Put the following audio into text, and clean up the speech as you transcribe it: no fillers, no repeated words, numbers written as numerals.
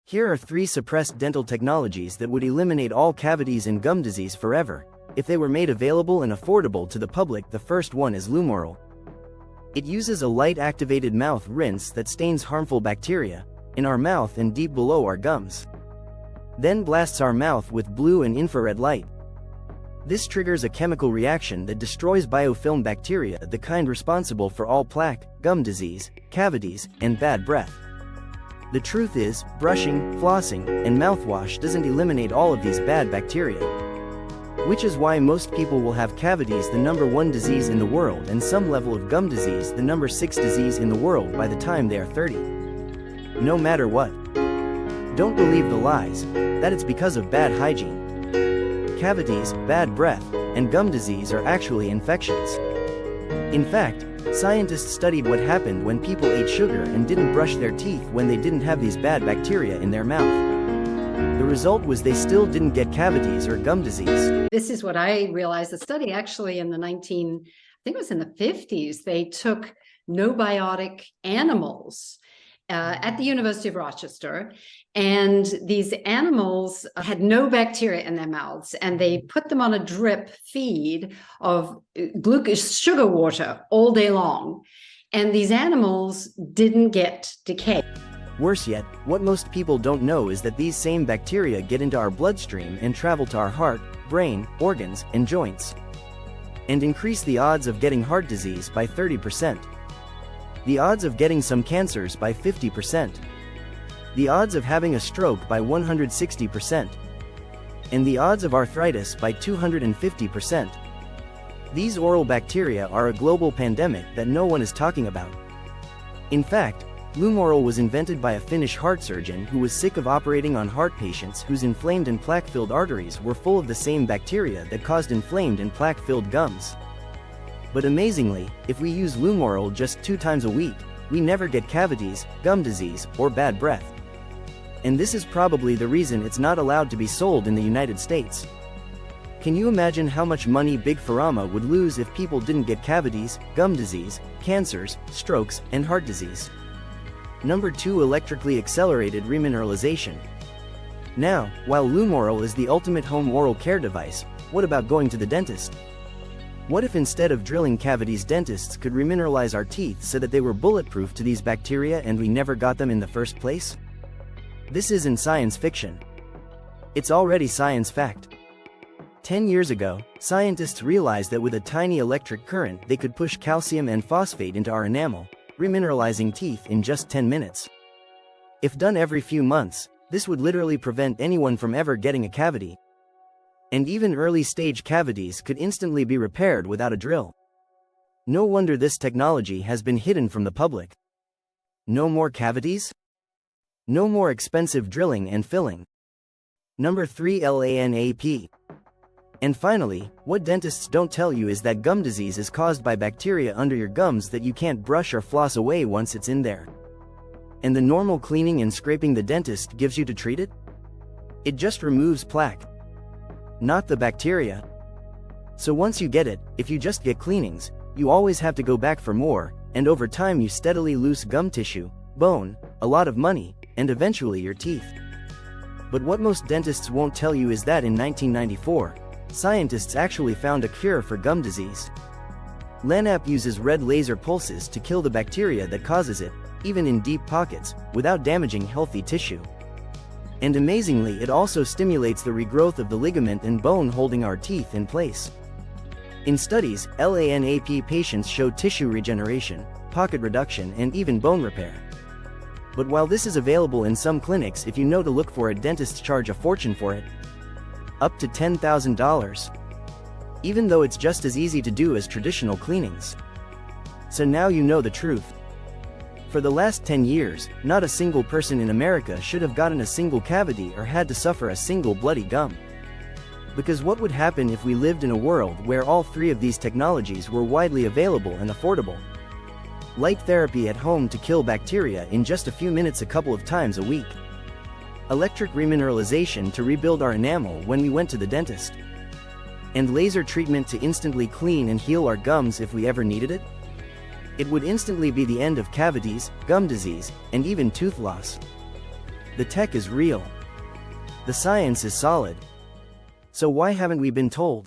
Here are 3 suppressed dental technologies that would eliminate all cavities and gum disease forever, if they were made available and affordable to the public. The first one is Lumoral. It uses a light-activated mouth rinse that stains harmful bacteria in our mouth and deep below our gums. Then blasts our mouth with blue and infrared light. This triggers a chemical reaction that destroys biofilm bacteria, the kind responsible for all plaque, gum disease, cavities, and bad breath. The truth is, brushing, flossing, and mouthwash doesn't eliminate all of these bad bacteria. Which is why most people will have cavities, the number 1 disease in the world, and some level of gum disease, the number 6 disease in the world, by the time they are 30. No matter what. Don't believe the lies, that it's because of bad hygiene. Cavities, bad breath, and gum disease are actually infections. In fact, scientists studied what happened when people ate sugar and didn't brush their teeth when they didn't have these bad bacteria in their mouth. The result was they still didn't get cavities or gum disease. This is what I realized. The study actually in the I think it was in the 50s, they took no biotic animals at the University of Rochester, and these animals had no bacteria in their mouths, and they put them on a drip feed of glucose sugar water all day long, and these animals didn't get decay. Worse yet, what most people don't know is that these same bacteria get into our bloodstream and travel to our heart, brain, organs, and joints, and increase the odds of getting heart disease by 30%. The odds of getting some cancers by 50%. The odds of having a stroke by 160%. And the odds of arthritis by 250%. These oral bacteria are a global pandemic that no one is talking about. In fact, Lumoral was invented by a Finnish heart surgeon who was sick of operating on heart patients whose inflamed and plaque-filled arteries were full of the same bacteria that caused inflamed and plaque-filled gums. But amazingly, if we use Lumoral just 2 times a week, we never get cavities, gum disease, or bad breath. And this is probably the reason it's not allowed to be sold in the United States. Can you imagine how much money Big Pharma would lose if people didn't get cavities, gum disease, cancers, strokes, and heart disease? Number 2. Electrically accelerated remineralization. Now, while Lumoral is the ultimate home oral care device, what about going to the dentist? What if instead of drilling cavities, dentists could remineralize our teeth so that they were bulletproof to these bacteria and we never got them in the first place? This isn't science fiction. It's already science fact. 10 years ago, scientists realized that with a tiny electric current they could push calcium and phosphate into our enamel, remineralizing teeth in just 10 minutes. If done every few months, this would literally prevent anyone from ever getting a cavity. And even early-stage cavities could instantly be repaired without a drill. No wonder this technology has been hidden from the public. No more cavities? No more expensive drilling and filling. Number 3. LANAP. And finally, what dentists don't tell you is that gum disease is caused by bacteria under your gums that you can't brush or floss away once it's in there. And the normal cleaning and scraping the dentist gives you to treat it? It just removes plaque, not the bacteria. So once you get it, if you just get cleanings, you always have to go back for more, and over time you steadily lose gum tissue, bone, a lot of money, and eventually your teeth. But what most dentists won't tell you is that in 1994, scientists actually found a cure for gum disease. LANAP uses red laser pulses to kill the bacteria that causes it, even in deep pockets, without damaging healthy tissue. And amazingly, it also stimulates the regrowth of the ligament and bone holding our teeth in place. In studies, LANAP patients showed tissue regeneration, pocket reduction, and even bone repair. But while this is available in some clinics, if you know to look for it, dentists charge a fortune for it. Up to $10,000. Even though it's just as easy to do as traditional cleanings. So now you know the truth. For the last 10 years, not a single person in America should have gotten a single cavity or had to suffer a single bloody gum. Because what would happen if we lived in a world where all 3 of these technologies were widely available and affordable? Light therapy at home to kill bacteria in just a few minutes a couple of times a week. Electric remineralization to rebuild our enamel when we went to the dentist. And laser treatment to instantly clean and heal our gums if we ever needed it? It would instantly be the end of cavities, gum disease, and even tooth loss. The tech is real. The science is solid. So why haven't we been told?